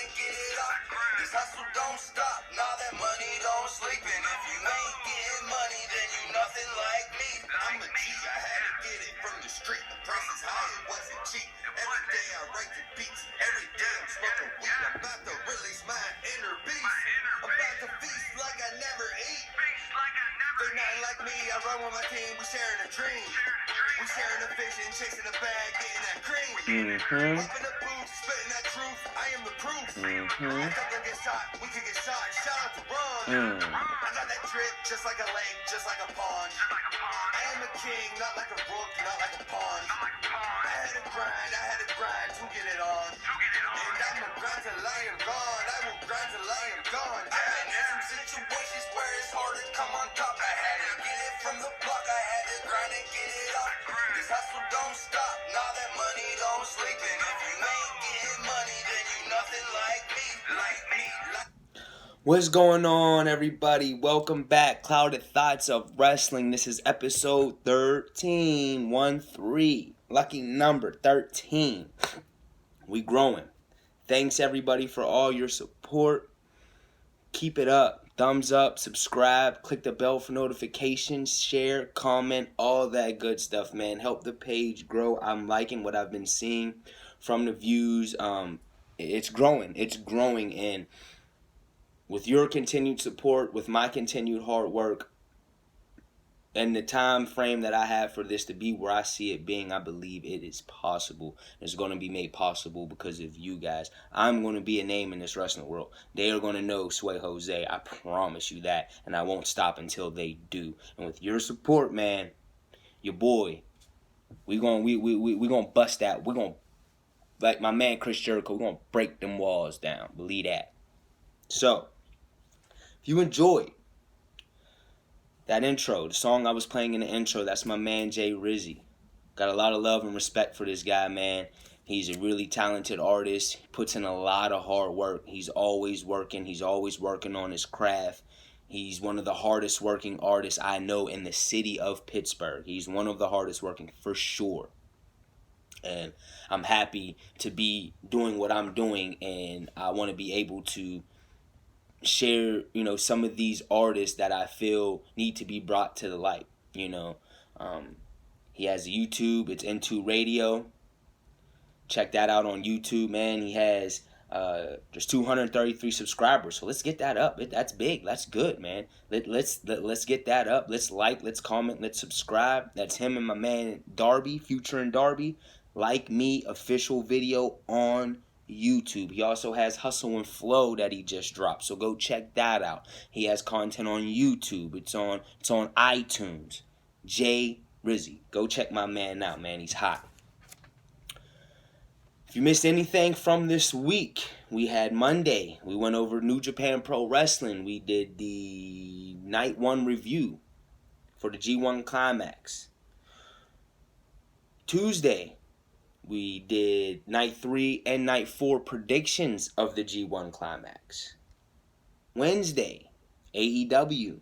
and get it up. This hustle don't stop, nah, that money don't sleep. And if you ain't getting money, then you nothing like me. I'm a G, I had to get it from the street. The price is high, it wasn't cheap. Every day I write the beats, every day I'm smoking weed. I'm about to release my inner beast. I'm about to feast like I never eat. They're not like me, I run with my team, we sharing a dream. We sharing a vision, chasing a bag, getting that cream. Up in the booth, spitting that truth, I am the proof. I don't get shot, we can get shot, shout out to Ron. I got that drip, just like a lake, just like a pond. I am a king, not like a rook, not like a pawn. I had to grind to get it on. And I'ma grind till I am gone, I will grind till I am gone. I've been in some situations where it's hard to come on top. I had to get it from the block, I had to grind and get it up. This hustle don't stop, nah, that money don't sleep. And if you ain't getting money, then you nothing like me, like me. What's going on, everybody? Welcome back. Clouded Thoughts of Wrestling. This is episode 13. 1-3. Lucky number 13. We growing. Thanks, everybody, for all your support. Keep it up. Thumbs up, subscribe, click the bell for notifications, share, comment, all that good stuff, man. Help the page grow. I'm liking what I've been seeing from the views. It's growing, and with your continued support, with my continued hard work, and the time frame that I have for this to be where I see it being, I believe it is possible. It's going to be made possible because of you guys. I'm going to be a name in this wrestling world. They are going to know Sway Jose. I promise you that. And I won't stop until they do. And with your support, man, your boy, we gonna bust that. We're going to, like my man Chris Jericho, we're going to break them walls down. Believe that. So, if you enjoyed that intro, the song I was playing in the intro, that's my man Jay Rizzy. Got a lot of love and respect for this guy, man. He's a really talented artist. He puts in a lot of hard work. He's always working. He's always working on his craft. He's one of the hardest working artists I know in the city of Pittsburgh. He's one of the hardest working for sure. And I'm happy to be doing what I'm doing, and I want to be able to share, some of these artists that I feel need to be brought to the light. He has a YouTube. It's Into Radio. Check that out on YouTube, man. He has there's 233 subscribers, so let's get that up. That's big. That's good, man. Let's get that up. Let's like, let's comment, let's subscribe. That's him and my man Darby, Future and Darby. Like Me official video on YouTube. He also has Hustle and Flow that he just dropped, so go check that out. He has content on YouTube. It's on iTunes. Jay Rizzy. Go check my man out, man. He's hot. If you missed anything from this week, we had Monday. We went over New Japan Pro Wrestling. We did the Night 1 review for the G1 Climax. Tuesday, we did Night 3 and Night 4 predictions of the G1 Climax. Wednesday, AEW,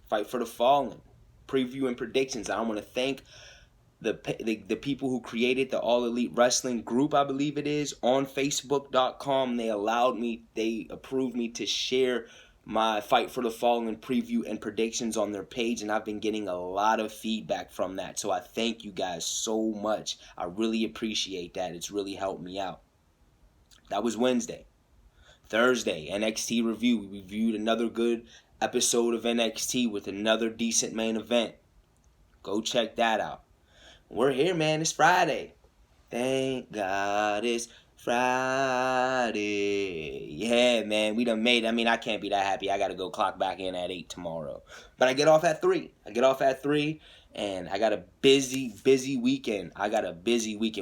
Fight for the Fallen, preview and predictions. I want to thank the people who created the All Elite Wrestling group, I believe it is, on Facebook.com. They approved me to share my Fight for the Fallen preview and predictions on their page, and I've been getting a lot of feedback from that, so I thank you guys so much. I really appreciate that. It's really helped me out. That was Wednesday. Thursday, NXT review. We reviewed another good episode of NXT with another decent main event. Go check that out. We're here, man. It's Friday. Thank God it's Friday. Yeah, man, we done made it. I mean, I can't be that happy. I got to go clock back in at 8 tomorrow. But I get off at 3. And I got a busy weekend.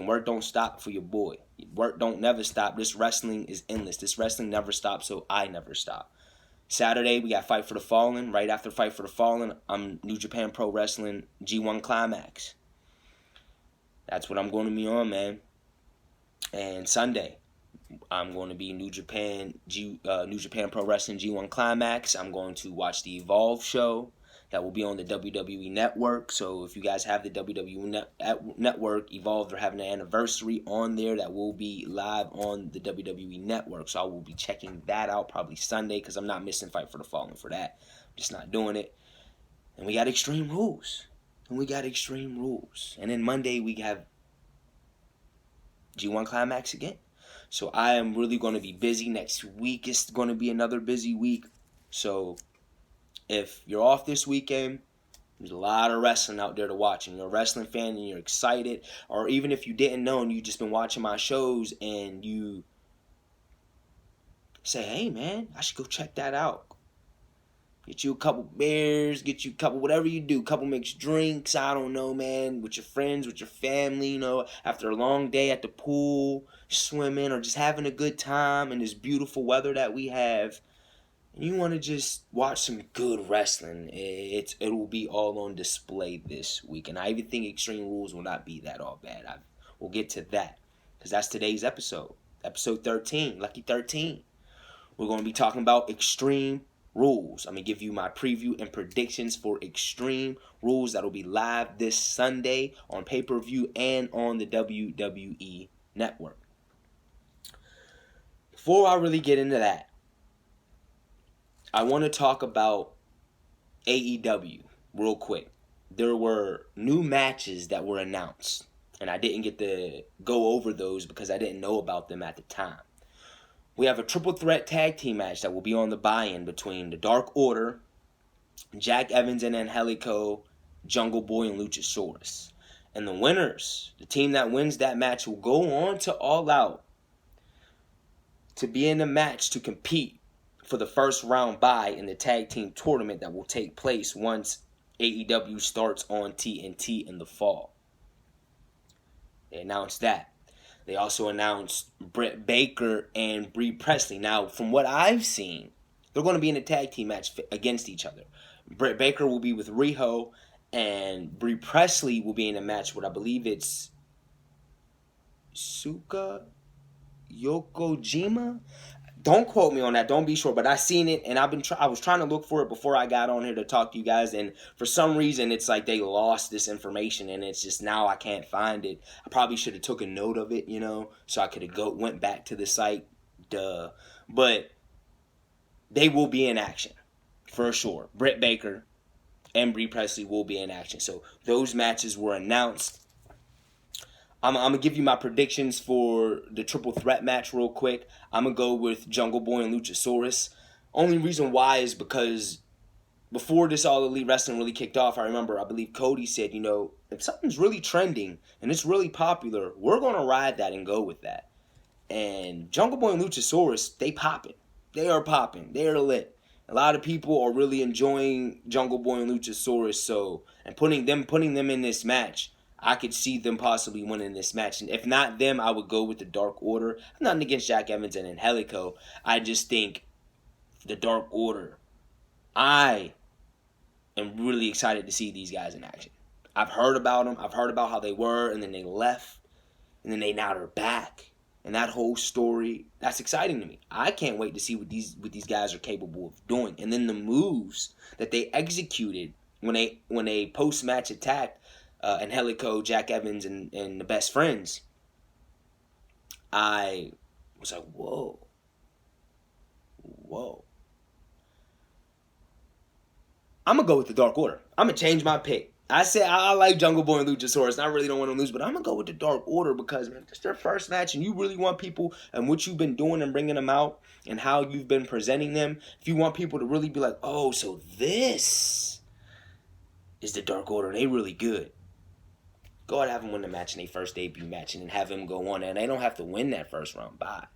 Work don't stop for your boy. Work don't never stop. This wrestling is endless. This wrestling never stops, so I never stop. Saturday, we got Fight for the Fallen. Right after Fight for the Fallen, I'm New Japan Pro Wrestling G1 Climax. That's what I'm going to be on, man. And Sunday, I'm going to be New Japan Pro Wrestling G1 Climax. I'm going to watch the Evolve show. that will be on the WWE Network. So if you guys have the WWE Network, Evolve, they're having an anniversary on there that will be live on the WWE Network. So I will be checking that out probably Sunday because I'm not missing Fight for the Fallen for that. I'm just not doing it. And we got Extreme Rules. And then Monday we have G1 Climax again. So I am really going to be busy. Next week is going to be another busy week. So if you're off this weekend, there's a lot of wrestling out there to watch. And you're a wrestling fan and you're excited. Or even if you didn't know and you've just been watching my shows and you say, hey man, I should go check that out. Get you a couple beers, get you a couple, whatever you do, couple mixed drinks, I don't know, man, with your friends, with your family, after a long day at the pool, swimming, or just having a good time in this beautiful weather that we have, and you want to just watch some good wrestling, it will be all on display this week, and I even think Extreme Rules will not be that all bad. We'll get to that, because that's today's episode 13, Lucky 13. We're going to be talking about Extreme Rules. I'm going to give you my preview and predictions for Extreme Rules that will be live this Sunday on pay-per-view and on the WWE Network. Before I really get into that, I want to talk about AEW real quick. There were new matches that were announced, and I didn't get to go over those because I didn't know about them at the time. We have a triple threat tag team match that will be on the buy-in between the Dark Order, Jack Evans and Angelico, Jungle Boy, and Luchasaurus. And the winners, the team that wins that match, will go on to All Out to be in the match to compete for the first round bye in the tag team tournament that will take place once AEW starts on TNT in the fall. They announced that. They also announced Britt Baker and Brie Presley. Now, from what I've seen, they're going to be in a tag team match against each other. Britt Baker will be with Riho, and Brie Presley will be in a match with, I believe it's Suka Yokojima. Don't quote me on that. Don't be sure. But I seen it, and I was trying to look for it before I got on here to talk to you guys. And for some reason, it's like they lost this information, and it's just now I can't find it. I probably should have took a note of it, so I could have went back to the site. Duh. But they will be in action for sure. Britt Baker and Brie Presley will be in action. So those matches were announced. I'm going to give you my predictions for the triple threat match real quick. I'm going to go with Jungle Boy and Luchasaurus. Only reason why is because before this All Elite Wrestling really kicked off, I believe Cody said, if something's really trending and it's really popular, we're going to ride that and go with that. And Jungle Boy and Luchasaurus, they popping. They are popping. They are lit. A lot of people are really enjoying Jungle Boy and Luchasaurus, and putting them in this match, I could see them possibly winning this match. And if not them, I would go with the Dark Order. I'm nothing against Jack Evans and Angelico. I just think the Dark Order, I am really excited to see these guys in action. I've heard about them. I've heard about how they were, and then they left, and then now they're back. And that whole story, that's exciting to me. I can't wait to see what these guys are capable of doing. And then the moves that they executed when they post-match attacked Angelico, Jack Evans, and the Best Friends, I was like, whoa. I'm going to go with the Dark Order. I'm going to change my pick. I said I like Jungle Boy and Luchasaurus, and I really don't want to lose, but I'm going to go with the Dark Order because, man, it's their first match, and you really want people, and what you've been doing and bringing them out, and how you've been presenting them, if you want people to really be like, oh, so this is the Dark Order, they really good. Go ahead and have them win the match in their first debut match and then have them go on. And they don't have to win that first round bye.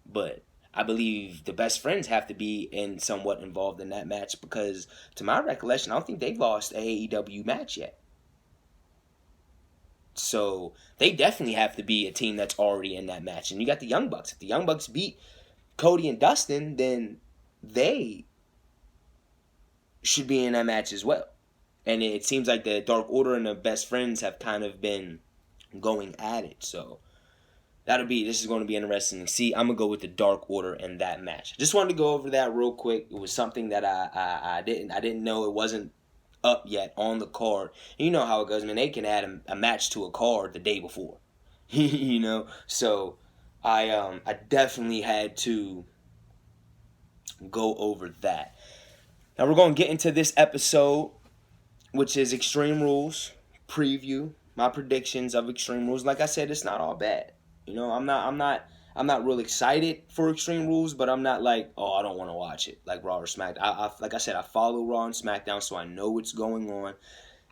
But I believe the Best Friends have to be somewhat involved in that match because, to my recollection, I don't think they've lost an AEW match yet. So they definitely have to be a team that's already in that match. And you got the Young Bucks. If the Young Bucks beat Cody and Dustin, then they should be in that match as well. And it seems like the Dark Order and the Best Friends have kind of been going at it. So This is going to be interesting to see. I'm going to go with the Dark Order in that match. Just wanted to go over that real quick. It was something that I didn't know. It wasn't up yet on the card. You know how it goes, man. They can add a match to a card the day before. You know? So I definitely had to go over that. Now we're going to get into this episode, which is Extreme Rules preview. My predictions of Extreme Rules. Like I said, it's not all bad. You know, I'm not real excited for Extreme Rules, but I'm not like, oh, I don't want to watch it like Raw or SmackDown. Like I said, I follow Raw and SmackDown, so I know what's going on.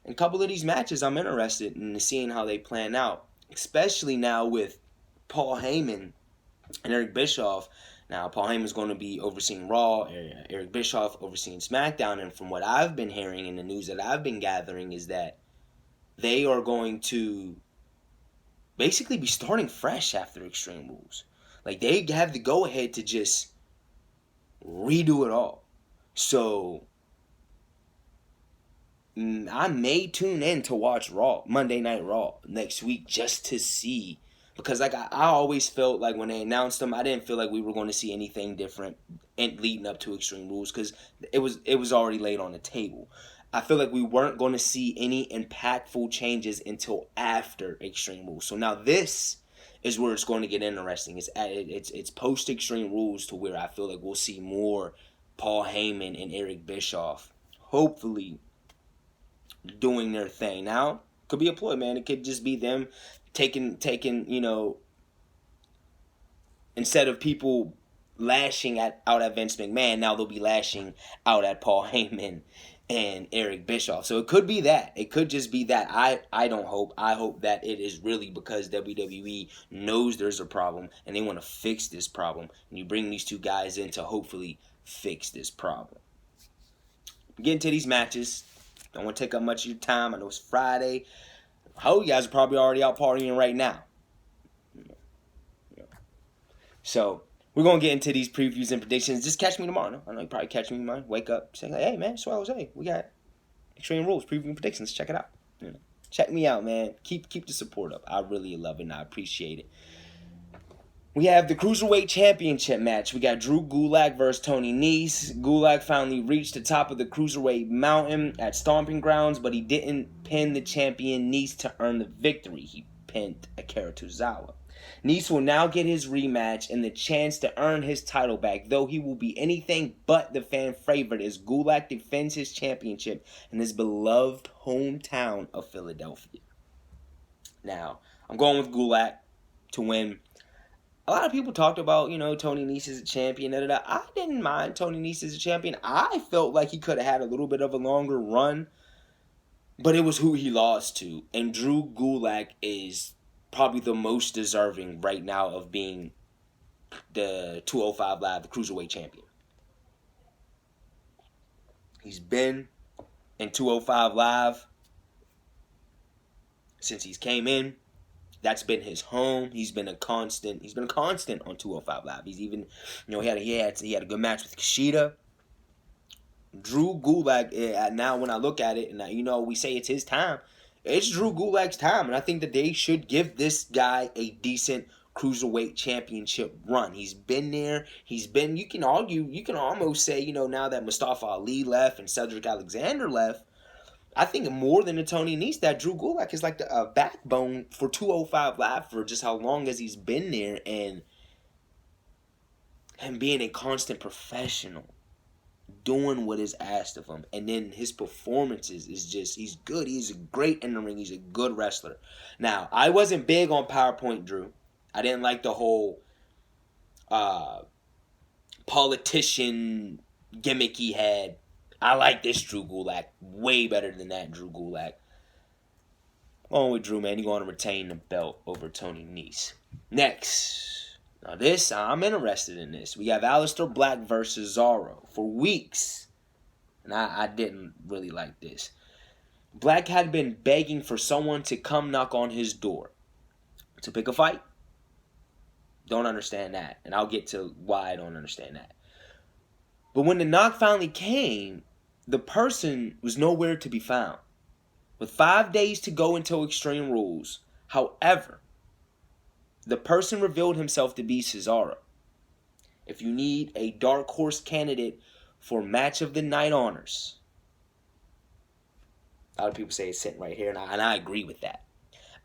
And a couple of these matches, I'm interested in seeing how they plan out, especially now with Paul Heyman and Eric Bischoff. Now, Paul Heyman's going to be overseeing Raw, Eric Bischoff overseeing SmackDown, and from what I've been hearing and the news that I've been gathering is that they are going to basically be starting fresh after Extreme Rules. Like, they have the go-ahead to just redo it all. So, I may tune in to watch Raw, Monday Night Raw, next week just to see. Because, like, I always felt like when they announced them, I didn't feel like we were going to see anything different leading up to Extreme Rules because it was already laid on the table. I feel like we weren't going to see any impactful changes until after Extreme Rules. So now this is where it's going to get interesting. It's post Extreme Rules to where I feel like we'll see more Paul Heyman and Eric Bischoff, hopefully, doing their thing. Now, could be a ploy, man. It could just be them taking, you know, instead of people lashing out at Vince McMahon, now they'll be lashing out at Paul Heyman and Eric Bischoff. So it could be that. It could just be that. I don't hope. I hope that it is really because WWE knows there's a problem and they want to fix this problem. And you bring these two guys in to hopefully fix this problem. Get into these matches. Don't want to take up much of your time. I know it's Friday. I hope you guys are probably already out partying right now. So we're going to get into these previews and predictions. Just catch me tomorrow. I know you probably catch me tomorrow. Wake up, say, hey, man, so Jose, we got Extreme Rules, preview and predictions. Check it out. You know, check me out, man. Keep the support up. I really love it and I appreciate it. We have the Cruiserweight Championship match. We got Drew Gulak versus Tony Nese. Gulak finally reached the top of the Cruiserweight mountain at Stomping Grounds, but he didn't pin the champion Nese to earn the victory. He pinned Akira Tozawa. Nese will now get his rematch and the chance to earn his title back, though he will be anything but the fan favorite as Gulak defends his championship in his beloved hometown of Philadelphia. Now, I'm going with Gulak to win. A lot of people talked about, you know, Tony Nese as a champion. I didn't mind Tony Nese as a champion. I felt like he could have had a little bit of a longer run, but it was who he lost to. And Drew Gulak is probably the most deserving right now of being the 205 Live, the Cruiserweight champion. He's been in 205 Live since he's came in. That's been his home. He's been a constant on 205 Live. He's even, you know, he had a good match with Kushida. Drew Gulak, now when I look at it, and you know, we say it's his time. It's Drew Gulak's time, and I think that they should give this guy a decent Cruiserweight Championship run. He's been there. You can almost say, you know, now that Mustafa Ali left and Cedric Alexander left, I think more than a Tony Nese, that Drew Gulak is like the backbone for 205 Live for just how long as he's been there and him being a constant professional, doing what is asked of him. And then his performances is just, he's good. He's great in the ring. He's a good wrestler. Now, I wasn't big on PowerPoint Drew. I didn't like the whole politician gimmick he had. I like this Drew Gulak way better than that Drew Gulak. Going with Drew, man. You're going to retain the belt over Tony Nese. Next. Now this, I'm interested in this. We have Aleister Black versus Cesaro for weeks. And I didn't really like this. Black had been begging for someone to come knock on his door to pick a fight. Don't understand that. And I'll get to why I don't understand that. But when the knock finally came, the person was nowhere to be found. With 5 days to go until Extreme Rules, however, the person revealed himself to be Cesaro. If you need a dark horse candidate for match of the night honors, a lot of people say it's sitting right here, and I agree with that.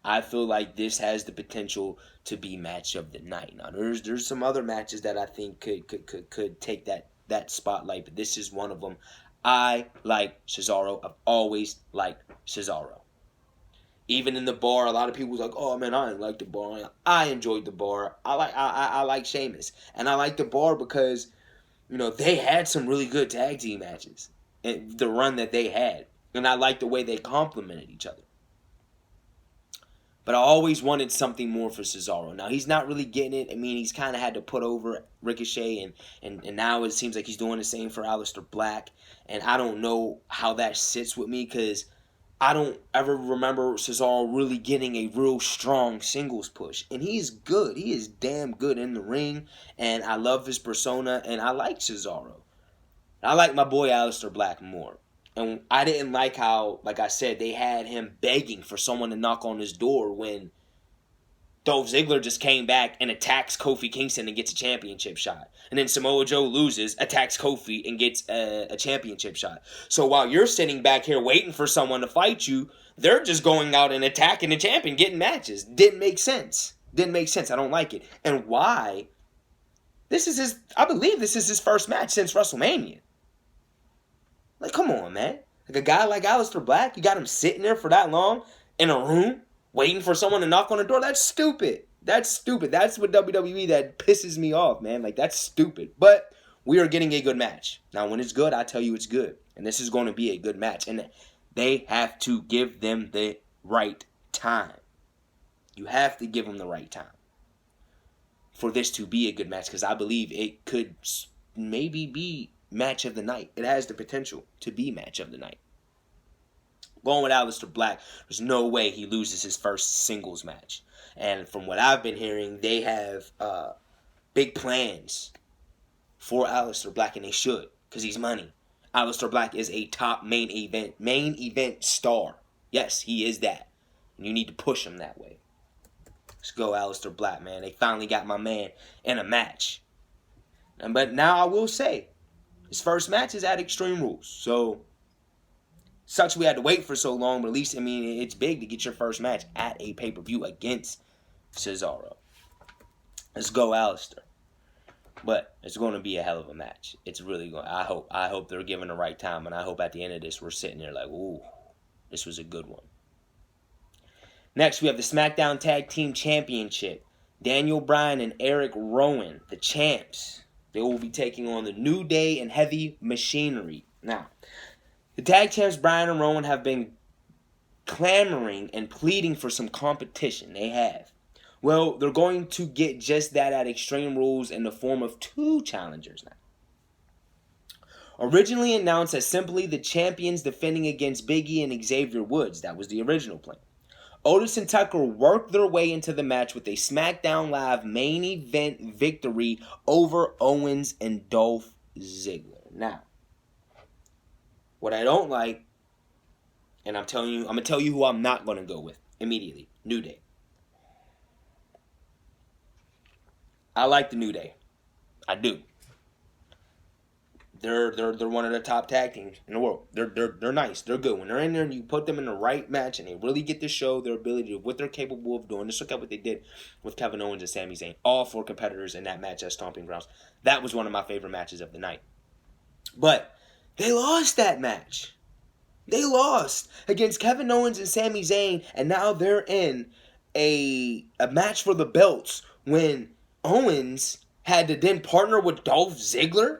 I feel like this has the potential to be match of the night. Now, there's some other matches that I think could take that spotlight, but this is one of them. I like Cesaro. I've always liked Cesaro. Even in the bar, a lot of people was like, "Oh man, I didn't like the bar." I enjoyed the bar. I like Sheamus, and I like the bar because they had some really good tag team matches, and the run that they had, and I like the way they complemented each other. But I always wanted something more for Cesaro. Now, he's not really getting it. I mean, he's kind of had to put over Ricochet, and now it seems like he's doing the same for Aleister Black. And I don't know how that sits with me because I don't ever remember Cesaro really getting a real strong singles push. And he is good. He is damn good in the ring, and I love his persona, and I like Cesaro. I like my boy Aleister Black more. And I didn't like how, like I said, they had him begging for someone to knock on his door when Dolph Ziggler just came back and attacks Kofi Kingston and gets a championship shot. And then Samoa Joe loses, attacks Kofi, and gets a championship shot. So while you're sitting back here waiting for someone to fight you, they're just going out and attacking the champion, getting matches. Didn't make sense. Didn't make sense. I don't like it. And why? I believe this is his first match since WrestleMania. Like, come on, man. Like, a guy like Aleister Black, you got him sitting there for that long in a room waiting for someone to knock on the door? That's stupid. That's stupid. That's what WWE that pisses me off, man. Like, that's stupid. But we are getting a good match. Now, when it's good, I tell you it's good. And this is going to be a good match. And they have to give them the right time. You have to give them the right time for this to be a good match, because I believe it could maybe be match of the night. It has the potential to be match of the night. Going with Aleister Black, there's no way he loses his first singles match. And from what I've been hearing, they have big plans for Aleister Black, and they should, because he's money. Aleister Black is a top main event star. Yes, he is that. And you need to push him that way. Let's go, Aleister Black, man. They finally got my man in a match. But now I will say, his first match is at Extreme Rules. So, sucks we had to wait for so long, but at least, I mean, it's big to get your first match at a pay-per-view against Cesaro. Let's go, Aleister. But it's going to be a hell of a match. It's really going. I hope they're given the right time, and I hope at the end of this we're sitting there like, ooh, this was a good one. Next, we have the SmackDown Tag Team Championship. Daniel Bryan and Eric Rowan, the champs. They will be taking on the New Day and Heavy Machinery. Now, the tag champs Bryan and Rowan have been clamoring and pleading for some competition. They have. Well, they're going to get just that at Extreme Rules in the form of two challengers now. Originally announced as simply the champions defending against Big E and Xavier Woods. That was the original plan. Otis and Tucker worked their way into the match with a SmackDown Live main event victory over Owens and Dolph Ziggler. Now, what I don't like, and I'm going to tell you who I'm not going to go with immediately. New Day. I like the New Day. I do. They're one of the top tag teams in the world. They're nice. They're good. When they're in there and you put them in the right match and they really get to show their ability of what they're capable of doing. Just look at what they did with Kevin Owens and Sami Zayn. All four competitors in that match at Stomping Grounds. That was one of my favorite matches of the night. But they lost that match. They lost against Kevin Owens and Sami Zayn, and now they're in a match for the belts when Owens had to then partner with Dolph Ziggler.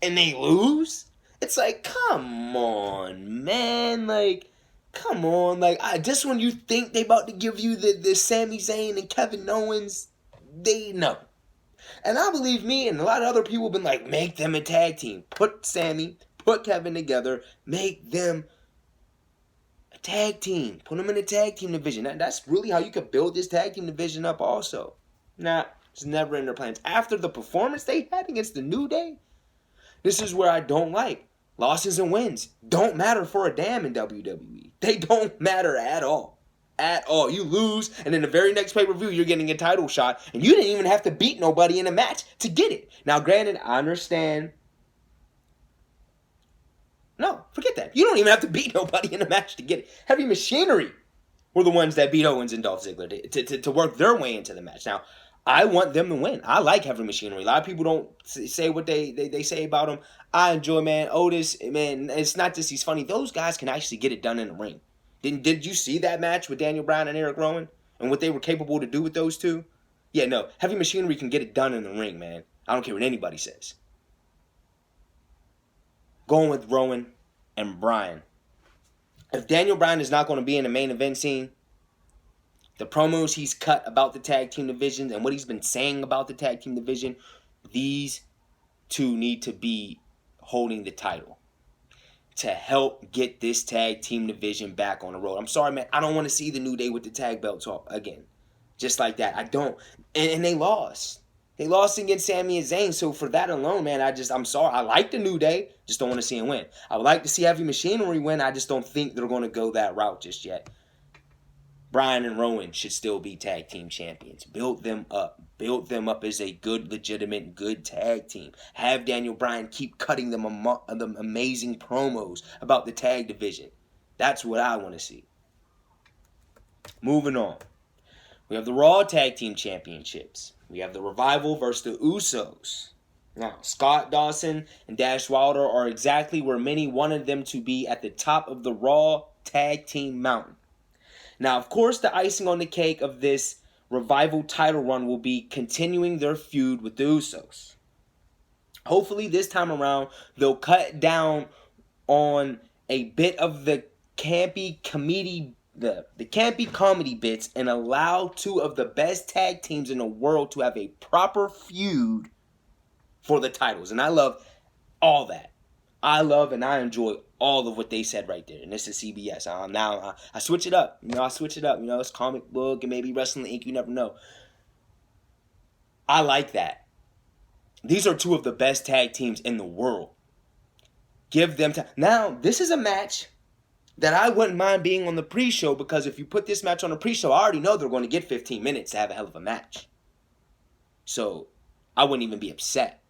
And they lose? It's like, come on, man. Like, come on. Like, just when you think they about to give you the Sami Zayn and Kevin Owens, they know. And I believe me and a lot of other people have been like, make them a tag team. Put Sami, put Kevin together. Make them a tag team. Put them in a tag team division. That's really how you could build this tag team division up also. Nah, it's never in their plans. After the performance they had against the New Day, this is where I don't like. Losses and wins don't matter for a damn in WWE. They don't matter at all. At all. You lose, and in the very next pay-per-view, you're getting a title shot, and you didn't even have to beat nobody in a match to get it. Now, granted, I understand. No, forget that. You don't even have to beat nobody in a match to get it. Heavy Machinery were the ones that beat Owens and Dolph Ziggler to work their way into the match. Now, I want them to win. I like Heavy Machinery. A lot of people don't say what they say about them. I enjoy, man. Otis, man, it's not just he's funny. Those guys can actually get it done in the ring. Did you see that match with Daniel Bryan and Eric Rowan? And what they were capable to do with those two? Yeah, no. Heavy Machinery can get it done in the ring, man. I don't care what anybody says. Going with Rowan and Bryan. If Daniel Bryan is not going to be in the main event scene, the promos he's cut about the tag team division and what he's been saying about the tag team division, these two need to be holding the title to help get this tag team division back on the road. I'm sorry, man. I don't want to see the New Day with the tag belts again. Just like that. I don't. And they lost. They lost against Sami and Zayn. So for that alone, man, I'm sorry. I like the New Day. Just don't want to see him win. I would like to see Heavy Machinery win. I just don't think they're going to go that route just yet. Bryan and Rowan should still be tag team champions. Build them up. Build them up as a good, legitimate, good tag team. Have Daniel Bryan keep cutting them amazing promos about the tag division. That's what I want to see. Moving on. We have the Raw Tag Team Championships. We have the Revival versus the Usos. Now, Scott Dawson and Dash Wilder are exactly where many wanted them to be at the top of the Raw Tag Team Mountain. Now, of course, the icing on the cake of this Revival title run will be continuing their feud with the Usos. Hopefully, this time around, they'll cut down on a bit of the campy comedy bits and allow two of the best tag teams in the world to have a proper feud for the titles. And I love all that. I love and I enjoy all of what they said right there. And this is CBS. Now I switch it up. I switch it up. It's comic book and maybe Wrestling Inc. You never know. I like that. These are two of the best tag teams in the world. Give them time. Now, this is a match that I wouldn't mind being on the pre-show, because if you put this match on the pre-show, I already know they're going to get 15 minutes to have a hell of a match. So, I wouldn't even be upset.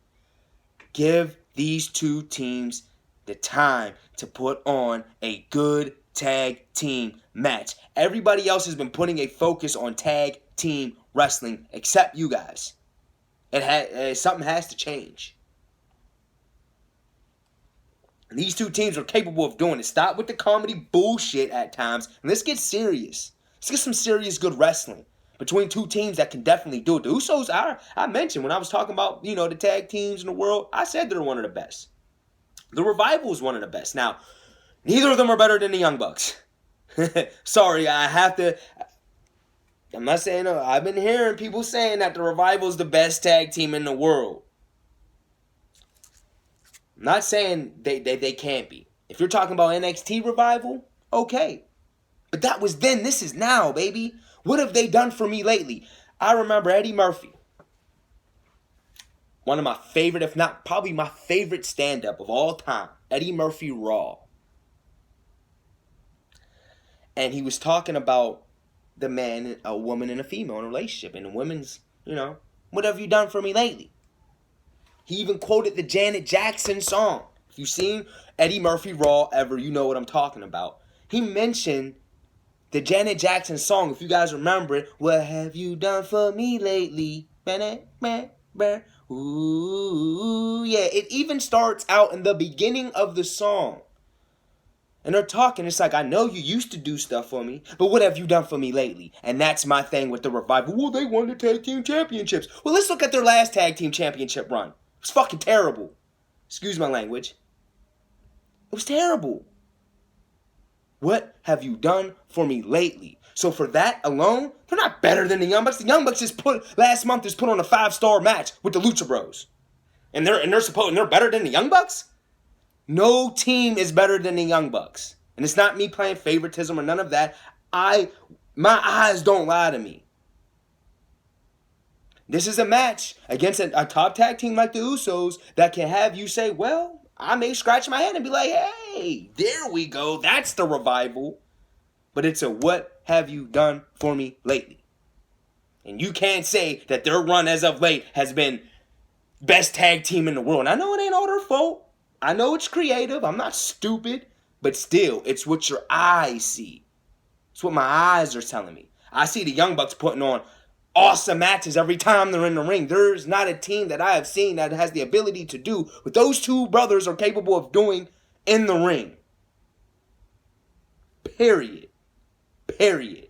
Give these two teams the time to put on a good tag team match. Everybody else has been putting a focus on tag team wrestling except you guys. Something has to change. And these two teams are capable of doing it. Stop with the comedy bullshit at times, and let's get serious. Let's get some serious good wrestling between two teams that can definitely do it. The Usos, I mentioned when I was talking about, the tag teams in the world, I said they're one of the best. The Revival is one of the best. Now, neither of them are better than the Young Bucks. Sorry, I'm not saying, I've been hearing people saying that the Revival is the best tag team in the world. I'm not saying they can't be. If you're talking about NXT Revival, okay. But that was then, this is now, baby. What have they done for me lately? I remember Eddie Murphy. One of my favorite, if not probably my favorite stand-up of all time. Eddie Murphy Raw. And he was talking about the man, a woman, and a female in a relationship. And the woman's, what have you done for me lately? He even quoted the Janet Jackson song. If you've seen Eddie Murphy Raw ever, you know what I'm talking about. He mentioned the Janet Jackson song, if you guys remember it. What have you done for me lately? Ooh, yeah. It even starts out in the beginning of the song. And they're talking, it's like, I know you used to do stuff for me, but what have you done for me lately? And that's my thing with the Revival. Well, they won the tag team championships. Well, let's look at their last tag team championship run. It was fucking terrible. Excuse my language. It was terrible. What have you done for me lately? So for that alone, they're not better than the Young Bucks. The Young Bucks last month put on a 5-star match with the Lucha Bros. And they're better than the Young Bucks? No team is better than the Young Bucks. And it's not me playing favoritism or none of that. My eyes don't lie to me. This is a match against a top tag team like the Usos that can have you say, well, I may scratch my head and be like, hey, there we go. That's the Revival. But it's a what have you done for me lately? And you can't say that their run as of late has been best tag team in the world. And I know it ain't all their fault. I know it's creative. I'm not stupid. But still, it's what your eyes see. It's what my eyes are telling me. I see the Young Bucks putting on awesome matches every time they're in the ring. There's not a team that I have seen that has the ability to do what those two brothers are capable of doing in the ring. Period. Period.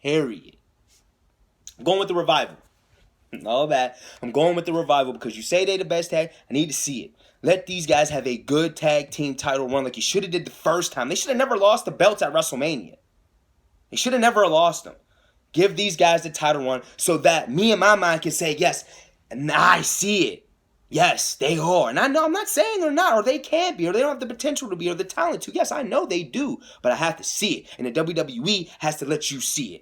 Period. I'm going with the Revival. All that. I'm going with the Revival because you say they the best tag. I need to see it. Let these guys have a good tag team title run like you should have did the first time. They should have never lost the belts at WrestleMania. They should have never lost them. Give these guys the title run so that me and my mind can say, yes, and I see it. Yes, they are. And I know I'm not saying they're not, or they can't be, or they don't have the potential to be, or the talent to. Yes, I know they do, but I have to see it. And the WWE has to let you see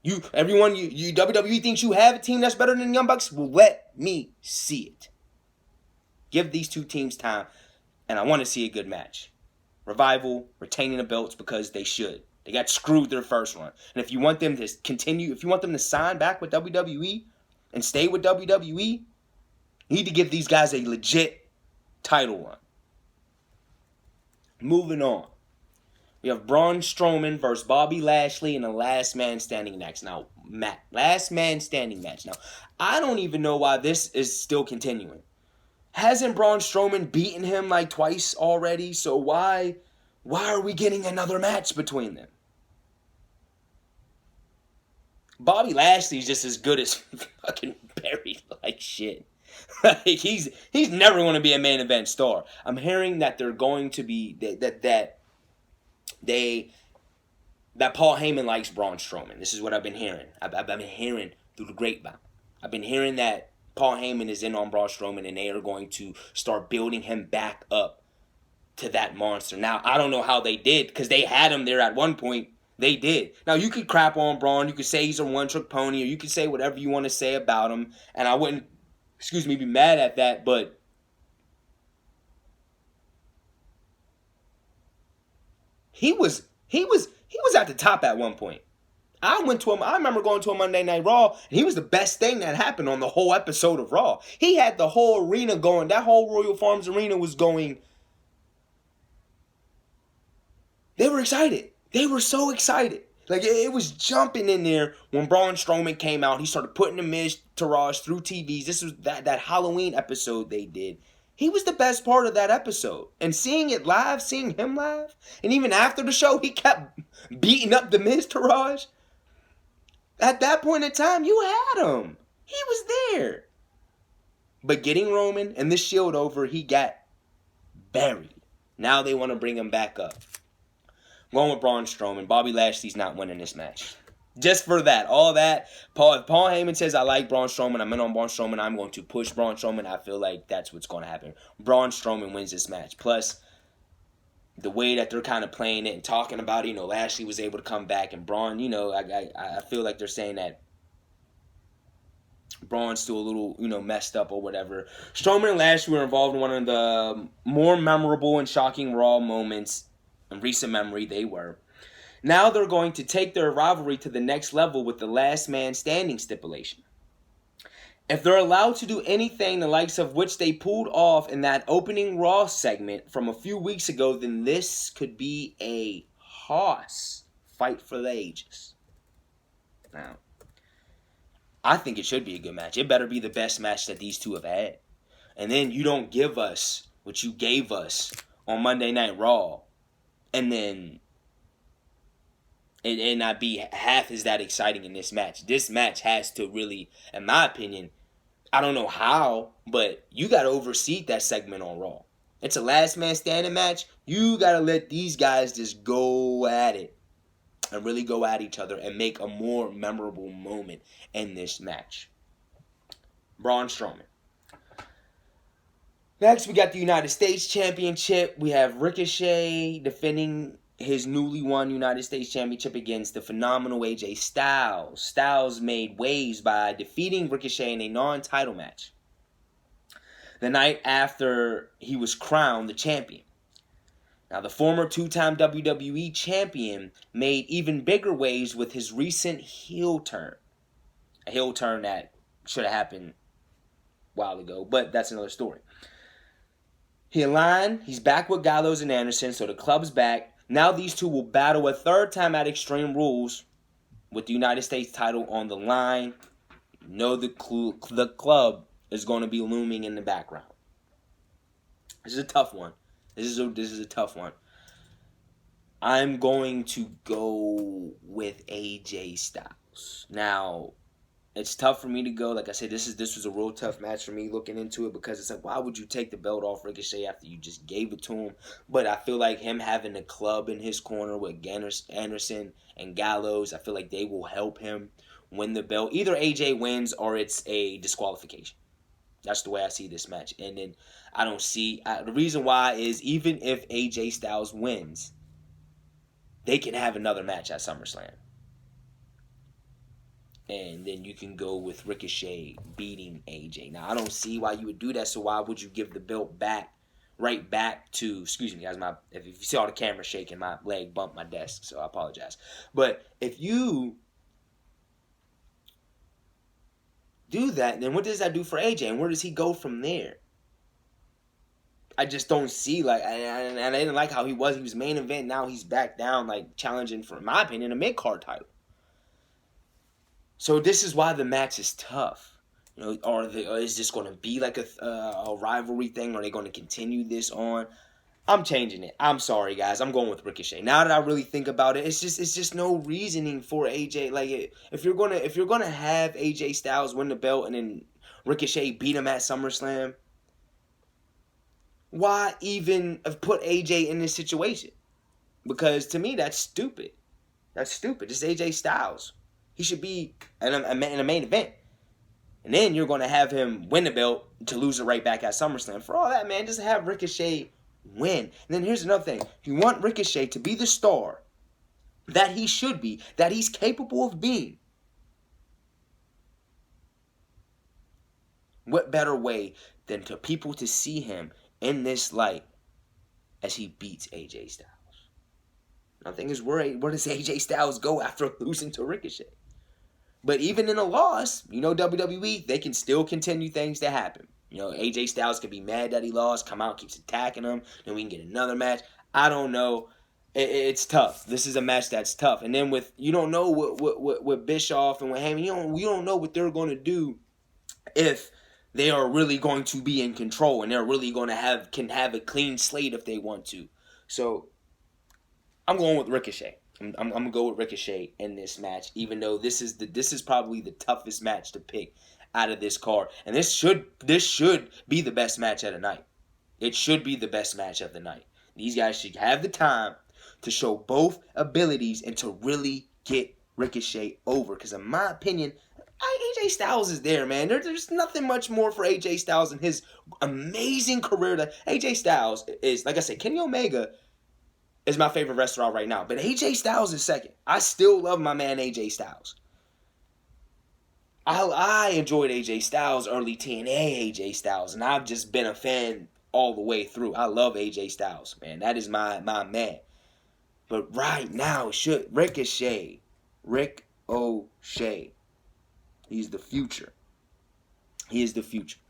it. Everyone, WWE thinks you have a team that's better than the Young Bucks? Well, let me see it. Give these two teams time, and I want to see a good match. Revival retaining the belts because they should. They got screwed their first run. And if you want them to continue, if you want them to sign back with WWE and stay with WWE, you need to give these guys a legit title run. Moving on. We have Braun Strowman versus Bobby Lashley in a last man standing match. Last man standing match. Now, I don't even know why this is still continuing. Hasn't Braun Strowman beaten him like twice already? So why are we getting another match between them? Bobby Lashley's just as good as fucking buried like shit. Like he's never going to be a main event star. I'm hearing that they're going to be that Paul Heyman likes Braun Strowman. This is what I've been hearing. I've been hearing through the grapevine. I've been hearing that Paul Heyman is in on Braun Strowman and they are going to start building him back up to that monster. Now, I don't know how they did because they had him there at one point. They did. Now, you could crap on Braun. You could say he's a one-trick pony or you could say whatever you want to say about him. And I wouldn't, be mad at that, but he was at the top at one point. I remember going to a Monday Night Raw, and he was the best thing that happened on the whole episode of Raw. He had the whole arena going. That whole Royal Farms arena was going. They were excited. They were so excited. Like, it was jumping in there when Braun Strowman came out. He started putting the Miz Taraj through TVs. This was that Halloween episode they did. He was the best part of that episode. And seeing it live, seeing him live, and even after the show, he kept beating up the Miz Taraj. At that point in time, you had him. He was there. But getting Roman and the Shield over, he got buried. Now they want to bring him back up. Going with Braun Strowman. Bobby Lashley's not winning this match. Just for that. All that. If Paul Heyman says, I like Braun Strowman, I'm in on Braun Strowman, I'm going to push Braun Strowman. I feel like that's what's going to happen. Braun Strowman wins this match. Plus, the way that they're kind of playing it and talking about it, Lashley was able to come back, and Braun, I feel like they're saying that Braun's still a little, messed up or whatever. Strowman and Lashley were involved in one of the more memorable and shocking Raw moments in recent memory. They were. Now they're going to take their rivalry to the next level with the last man standing stipulation. If they're allowed to do anything the likes of which they pulled off in that opening Raw segment from a few weeks ago, then this could be a hoss fight for the ages. Now, I think it should be a good match. It better be the best match that these two have had. And then you don't give us what you gave us on Monday Night Raw, and then it not be half as that exciting in this match. This match has to really, in my opinion, I don't know how, but you got to oversee that segment on Raw. It's a last man standing match. You got to let these guys just go at it and really go at each other and make a more memorable moment in this match. Braun Strowman. Next, we got the United States Championship. We have Ricochet defending his newly won United States Championship against the phenomenal AJ Styles. Styles made waves by defeating Ricochet in a non-title match the night after he was crowned the champion. Now, the former two-time WWE champion made even bigger waves with his recent heel turn. A heel turn that should have happened a while ago, but that's another story. He aligned. He's back with Gallows and Anderson, so the club's back. Now these two will battle a third time at Extreme Rules with the United States title on the line. You know the club is going to be looming in the background. This is a tough one. This is a tough one. I'm going to go with AJ Styles. Now, it's tough for me to go. Like I said, this was a real tough match for me looking into it, because it's like, why would you take the belt off Ricochet after you just gave it to him? But I feel like him having the club in his corner with Anderson and Gallows, I feel like they will help him win the belt. Either AJ wins or it's a disqualification. That's the way I see this match. And then I don't see... the reason why is, even if AJ Styles wins, they can have another match at SummerSlam. And then you can go with Ricochet beating AJ. Now, I don't see why you would do that, so why would you give the belt right back to... Excuse me, guys. If you saw the camera shaking, my leg bumped my desk, so I apologize. But if you do that, then what does that do for AJ? And where does he go from there? I just don't see, and I didn't like how he was main event. Now he's back down, challenging for, in my opinion, a mid-card title. So this is why the match is tough. Or is this going to be like a rivalry thing? Are they going to continue this on? I'm changing it. I'm sorry, guys. I'm going with Ricochet. Now that I really think about it, it's just no reasoning for AJ. If you're gonna have AJ Styles win the belt and then Ricochet beat him at SummerSlam, why even put AJ in this situation? Because to me, that's stupid. That's stupid. It's AJ Styles. He should be in a main event. And then you're going to have him win the belt to lose it right back at SummerSlam. For all that, man, just have Ricochet win. And then here's another thing. If you want Ricochet to be the star that he should be, that he's capable of being, what better way than to people to see him in this light as he beats AJ Styles? My thing is, where does AJ Styles go after losing to Ricochet? But even in a loss, WWE, they can still continue things to happen. AJ Styles could be mad that he lost, come out, keeps attacking him, then we can get another match. I don't know. It's tough. This is a match that's tough. And then you don't know what Bischoff and what Heyman, you don't know what they're going to do if they are really going to be in control and they're really going to can have a clean slate if they want to. So I'm going with Ricochet. I'm gonna go with Ricochet in this match, even though this is probably the toughest match to pick out of this card, and this should be the best match of the night. It should be the best match of the night. These guys should have the time to show both abilities and to really get Ricochet over. Because in my opinion, AJ Styles is there, man. There's nothing much more for AJ Styles in his amazing career. That AJ Styles is, like I said, Kenny Omega is my favorite wrestler right now. But AJ Styles is second. I still love my man AJ Styles. I enjoyed AJ Styles, early TNA AJ Styles, and I've just been a fan all the way through. I love AJ Styles, man. That is my man. But right now, Ricochet. He's the future. He is the future.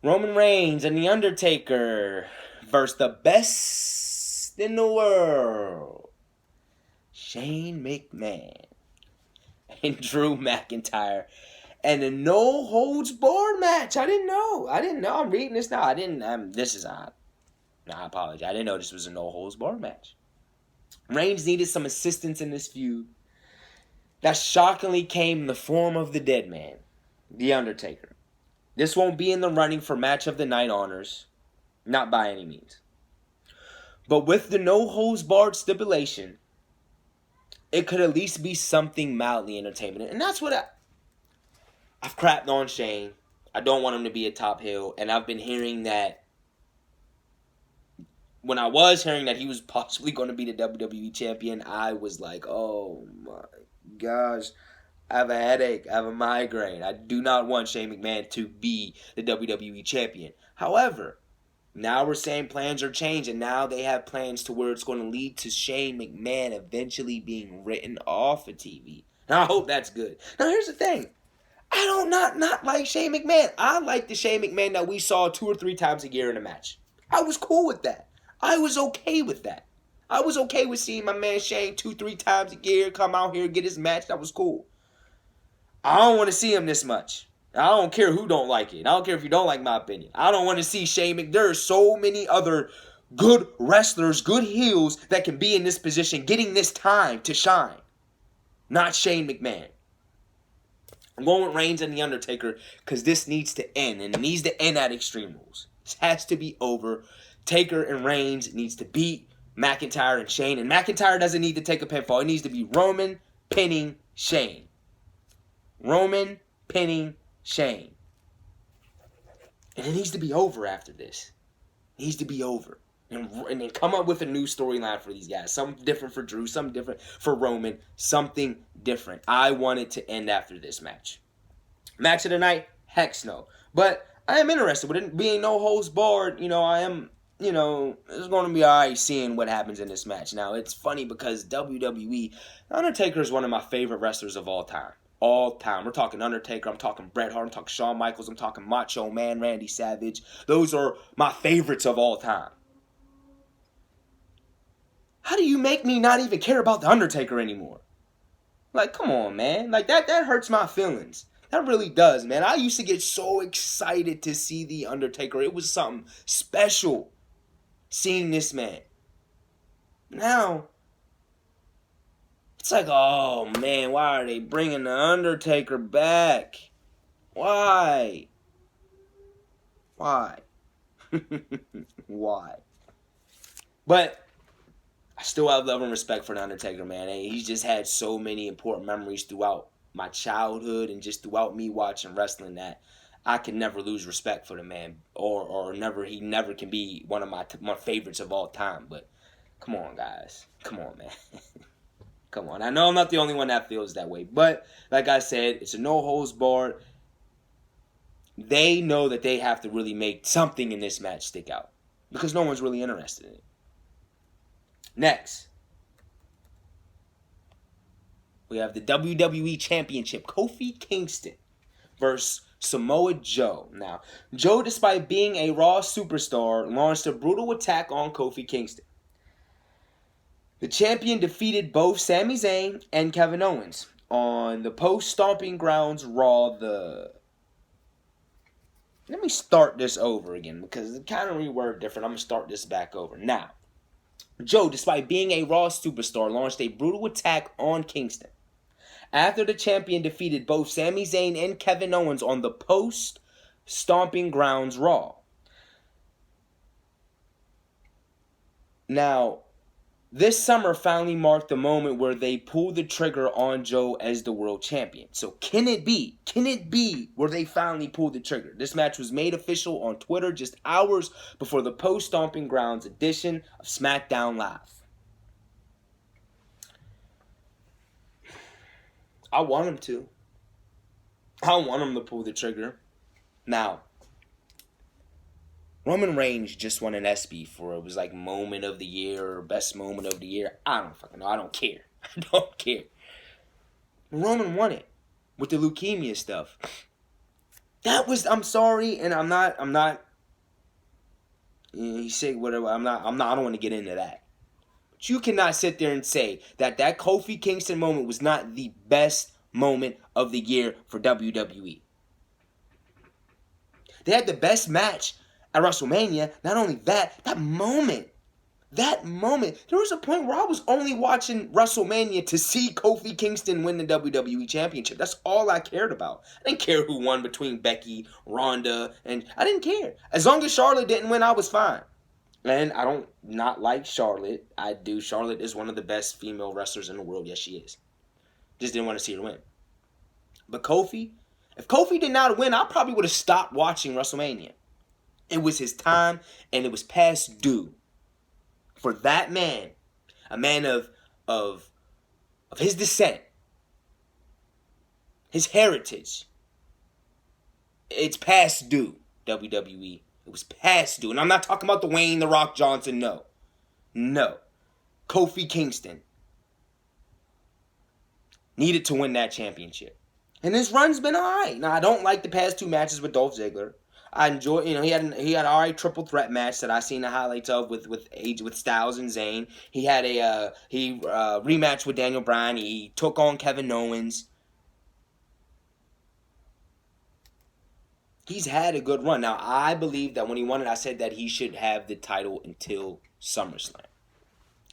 Roman Reigns and The Undertaker versus the best in the world, Shane McMahon and Drew McIntyre, and a no holds barred match. I didn't know. I'm reading this now. I apologize. I didn't know this was a no holds barred match. Reigns needed some assistance in this feud that shockingly came in the form of the dead man, The Undertaker. This won't be in the running for match of the night honors. Not by any means. But with the no-holds-barred stipulation, it could at least be something mildly entertaining. And that's what I've crapped on Shane. I don't want him to be a top heel. And I've been hearing that, when I was hearing that he was possibly going to be the WWE champion, I was like, oh my gosh, I have a headache. I have a migraine. I do not want Shane McMahon to be the WWE champion. However, Now we're saying plans are changing. Now they have plans to where it's going to lead to Shane McMahon eventually being written off of TV. And I hope that's good. Now here's the thing. I don't not like Shane McMahon. I like the Shane McMahon that we saw 2 or 3 times a year in a match. I was cool with that. I was okay with that. I was okay with seeing my man Shane 2, 3 times a year come out here and get his match. That was cool. I don't want to see him this much. I don't care who don't like it. I don't care if you don't like my opinion. I don't want to see Shane McMahon. There are so many other good wrestlers, good heels that can be in this position, getting this time to shine. Not Shane McMahon. I'm going with Reigns and The Undertaker because this needs to end. And it needs to end at Extreme Rules. This has to be over. Taker and Reigns needs to beat McIntyre and Shane. And McIntyre doesn't need to take a pinfall. It needs to be Roman pinning Shane. Roman pinning Shane. And it needs to be over after this. It needs to be over. And then come up with a new storyline for these guys. Something different for Drew. Something different for Roman. Something different. I want it to end after this match. Match of the night? Heck no. But I am interested. With it being no holds barred, I am, it's going to be alright seeing what happens in this match. Now, it's funny because WWE, Undertaker is one of my favorite wrestlers of all time. All time. We're talking Undertaker. I'm talking Bret Hart. I'm talking Shawn Michaels. I'm talking Macho Man, Randy Savage. Those are my favorites of all time. How do you make me not even care about The Undertaker anymore? Like, come on, man. Like, that hurts my feelings. That really does, man. I used to get so excited to see The Undertaker. It was something special seeing this man. Now, it's like, oh, man, why are they bringing The Undertaker back? Why? Why? Why? But I still have love and respect for The Undertaker, man. He's just had so many important memories throughout my childhood and just throughout me watching wrestling that I can never lose respect for the man, he never can be one of my favorites of all time. But come on, guys. Come on, man. Come on. I know I'm not the only one that feels that way. But like I said, it's a no holds barred. They know that they have to really make something in this match stick out because no one's really interested in it. Next, we have the WWE Championship. Kofi Kingston versus Samoa Joe. Now, Joe, despite being a Raw superstar, launched a brutal attack on Kofi Kingston. The champion defeated both Sami Zayn and Kevin Owens on the post-Stomping Grounds Raw. Let me start this over again because it kind of reworded different. I'm going to start this back over. Now, Joe, despite being a Raw superstar, launched a brutal attack on Kingston. After the champion defeated both Sami Zayn and Kevin Owens on the post-Stomping Grounds Raw. Now, this summer finally marked the moment where they pulled the trigger on Joe as the world champion. So can it be where they finally pulled the trigger? This match was made official on Twitter just hours before the post-Stomping Grounds edition of SmackDown Live. I want him to. I want him to pull the trigger. Now, Roman Reigns just won an ESPY for, it was like moment of the year or best moment of the year. I don't fucking know. I don't care. I don't care. Roman won it with the leukemia stuff. That was, I'm sorry, and I'm not, he said whatever, I don't want to get into that. But you cannot sit there and say that Kofi Kingston moment was not the best moment of the year for WWE. They had the best match at WrestleMania. Not only that moment. There was a point where I was only watching WrestleMania to see Kofi Kingston win the WWE Championship. That's all I cared about. I didn't care who won between Becky, Ronda, and I didn't care. As long as Charlotte didn't win, I was fine. And I don't not like Charlotte. I do. Charlotte is one of the best female wrestlers in the world. Yes, she is. Just didn't want to see her win. But Kofi, if Kofi did not win, I probably would have stopped watching WrestleMania. It was his time, and it was past due for that man, a man of his descent, his heritage. It's past due, WWE. It was past due. And I'm not talking about Dwayne The Rock Johnson, no. No. Kofi Kingston needed to win that championship. And his run's been alright. Now, I don't like the past 2 matches with Dolph Ziggler. I enjoy, he had an alright triple threat match that I seen the highlights of with Styles and Zayn. He had a rematch with Daniel Bryan. He took on Kevin Owens. He's had a good run. Now, I believe that when he won it, I said that he should have the title until SummerSlam.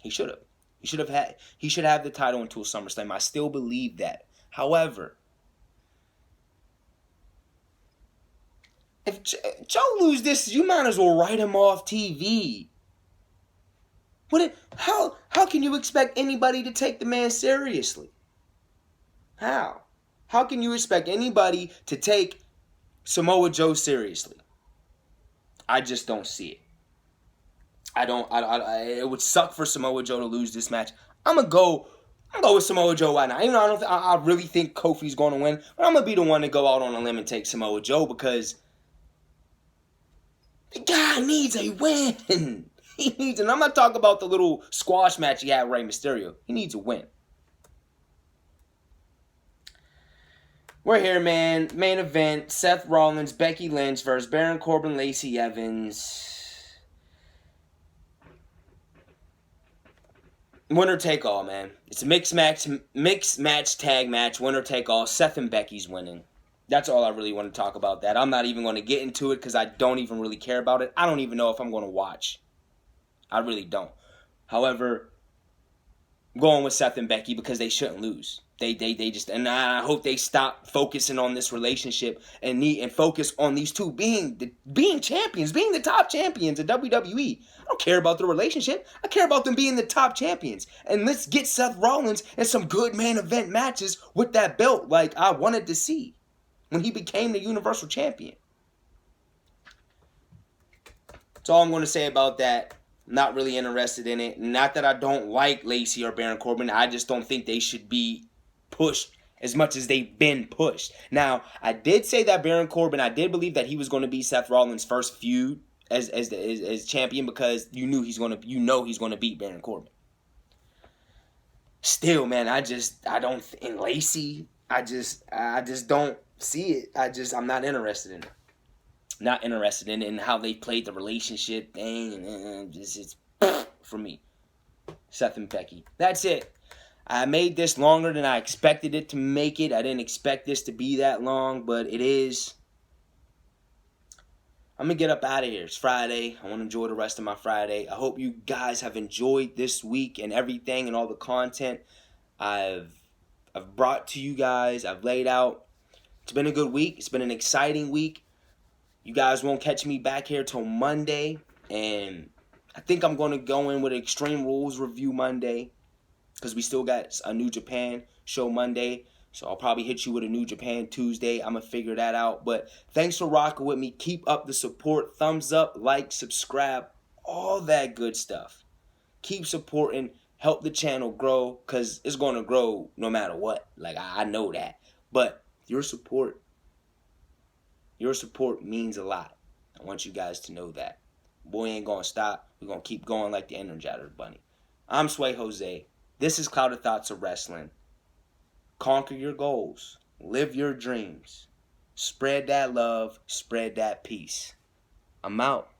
He should have. He should have the title until SummerSlam. I still believe that. However, if Joe lose this, you might as well write him off TV. How can you expect anybody to take the man seriously? How? How can you expect anybody to take Samoa Joe seriously? I just don't see it. It would suck for Samoa Joe to lose this match. I'm gonna go with Samoa Joe right now. Even though I really think Kofi's going to win, but I'm gonna be the one to go out on a limb and take Samoa Joe because the guy needs a win. He needs, and I'm not talking about the little squash match he had with Rey Mysterio. He needs a win. We're here, man. Main event: Seth Rollins, Becky Lynch versus Baron Corbin, Lacey Evans. Winner take all, man. It's a mixed match tag match. Winner take all. Seth and Becky's winning. That's all I really want to talk about that. I'm not even going to get into it because I don't even really care about it. I don't even know if I'm going to watch. I really don't. However, I'm going with Seth and Becky because they shouldn't lose. They just, and I hope they stop focusing on this relationship and focus on these two being champions, being the top champions of WWE. I don't care about the relationship. I care about them being the top champions. And let's get Seth Rollins in some good main event matches with that belt like I wanted to see when he became the Universal Champion. That's all I'm going to say about that. I'm not really interested in it. Not that I don't like Lacey or Baron Corbin. I just don't think they should be pushed as much as they've been pushed. Now, I did say that Baron Corbin, I did believe that he was going to be Seth Rollins' first feud as champion because you know he's going to beat Baron Corbin. Still, man, in Lacey, I just don't see it. I'm not interested in it. Not interested in how they played the relationship thing, and it's for me. Seth and Becky. That's it. I made this longer than I expected it to make it. I didn't expect this to be that long, but it is. I'm going to get up out of here. It's Friday. I want to enjoy the rest of my Friday. I hope you guys have enjoyed this week and everything and all the content I've brought to you guys. I've laid out. It's been a good week. It's been an exciting week. You guys won't catch me back here till Monday. And I think I'm going to go in with an Extreme Rules review Monday. Because we still got a New Japan show Monday. So I'll probably hit you with a New Japan Tuesday. I'm going to figure that out. But thanks for rocking with me. Keep up the support. Thumbs up, like, subscribe. All that good stuff. Keep supporting. Help the channel grow. Because it's going to grow no matter what. Like, I know that. But your support means a lot. I want you guys to know that. Boy ain't going to stop. We're going to keep going like the Energizer Bunny. I'm Sway Jose. This is Clouded Thoughts of Wrestling. Conquer your goals. Live your dreams. Spread that love. Spread that peace. I'm out.